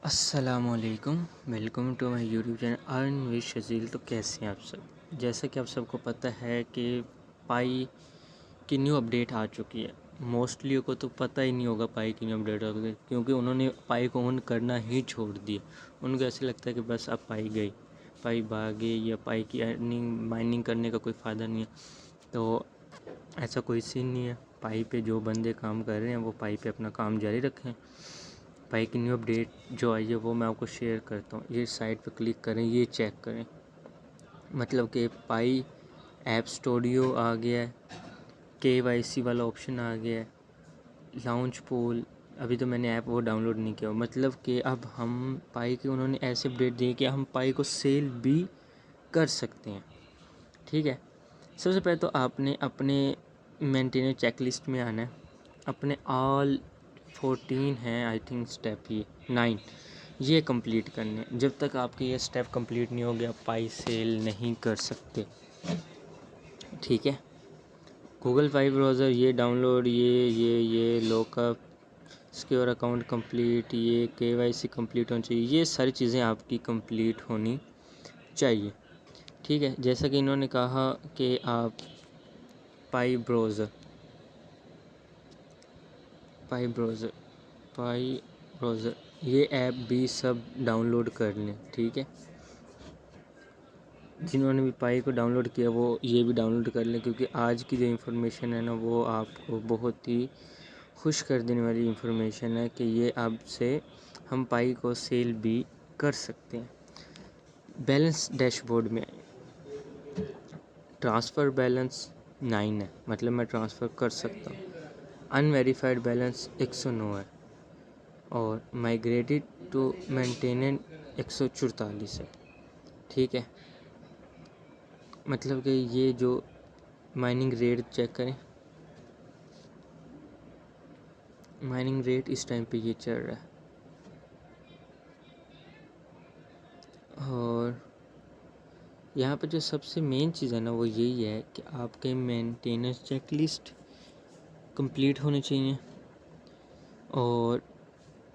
अस्सलामुअलैकुम, welcome to my YouTube channel earn with Shajeel. तो कैसे हैं आप सब? जैसा कि आप सबको पता है कि पाई की न्यू अपडेट आ चुकी है। मोस्टली को तो पता ही नहीं होगा पाई की न्यू अपडेट आ गई, क्योंकि उन्होंने पाई को ऑन करना ही छोड़ दिया। उनको ऐसे लगता है कि बस अब पाई गई, पाई भागे, या पाई की अर्निंग माइनिंग करने का कोई फ़ायदा नहीं है। तो ऐसा कोई सीन नहीं है। पाई पे जो बंदे काम कर रहे हैं वो पाई पे अपना काम जारी रखें। पाई की न्यू अपडेट जो आई है वो मैं आपको शेयर करता हूँ। ये साइट पर क्लिक करें, ये चेक करें, मतलब कि पाई ऐप स्टूडियो आ गया है, KYC वाला ऑप्शन आ गया है, लॉन्च पूल। अभी तो मैंने ऐप वो डाउनलोड नहीं किया, मतलब कि अब हम पाई की उन्होंने ऐसे अपडेट दी कि हम पाई को सेल भी कर सकते हैं। ठीक है, सबसे पहले तो आपने अपने मेंटेनेंस चेकलिस्ट में आना है। अपने ऑल 14 हैं आई थिंक स्टेप, ये 9 ये कंप्लीट करने। जब तक आपके ये स्टेप कंप्लीट नहीं हो गया, पाई सेल नहीं कर सकते। ठीक है, गूगल पाई ब्राउज़र ये डाउनलोड, ये लॉकअप, सिक्योर अकाउंट कंप्लीट, ये KYC कंप्लीट होनी चाहिए। ये सारी चीज़ें आपकी कंप्लीट होनी चाहिए। ठीक है, जैसा कि इन्होंने कहा कि आप पाई ब्राउज़र ये ऐप भी सब डाउनलोड कर लें। ठीक है, जिन्होंने भी पाई को डाउनलोड किया वो ये भी डाउनलोड कर लें, क्योंकि आज की जो इन्फॉर्मेशन है ना वो आपको बहुत ही खुश कर देने वाली इन्फॉर्मेशन है कि ये अब से हम पाई को सेल भी कर सकते हैं। बैलेंस डैशबोर्ड में ट्रांसफ़र बैलेंस 9 है, मतलब मैं ट्रांसफ़र कर सकता हूँ। अनवेरीफाइड बैलेंस 109 है और माइग्रेटेड टू मेंटेनेंस 144 है। ठीक है, मतलब कि ये जो माइनिंग रेट चेक करें, माइनिंग रेट इस टाइम पे ये चल रहा है। और यहाँ पे जो सबसे मेन चीज़ है ना वो यही है कि आपके मेंटेनेंस चेकलिस्ट कंप्लीट होने चाहिए, और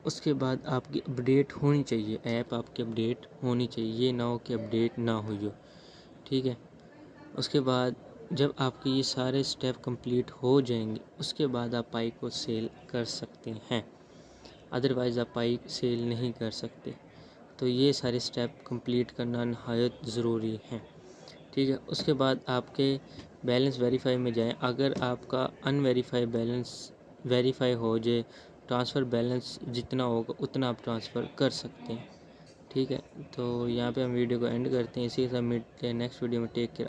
उसके बाद आपकी अपडेट होनी चाहिए, ऐप आपकी अपडेट होनी चाहिए। ये ना हो कि अपडेट ना हुई हो। ठीक है, उसके बाद जब आपके ये सारे स्टेप कंप्लीट हो जाएंगे, उसके बाद आप पाई को सेल कर सकते हैं। अदरवाइज़ आप पाई सेल नहीं कर सकते। तो ये सारे स्टेप कंप्लीट करना नहायत ज़रूरी है। ठीक है, उसके बाद आपके बैलेंस वेरीफाई में जाएं। अगर आपका अनवेरीफाई बैलेंस वेरीफाई हो जाए, ट्रांसफ़र बैलेंस जितना होगा उतना आप ट्रांसफ़र कर सकते हैं। ठीक है, तो यहाँ पे हम वीडियो को एंड करते हैं। इसी के साथ मिलते हैं नेक्स्ट वीडियो में। Take care.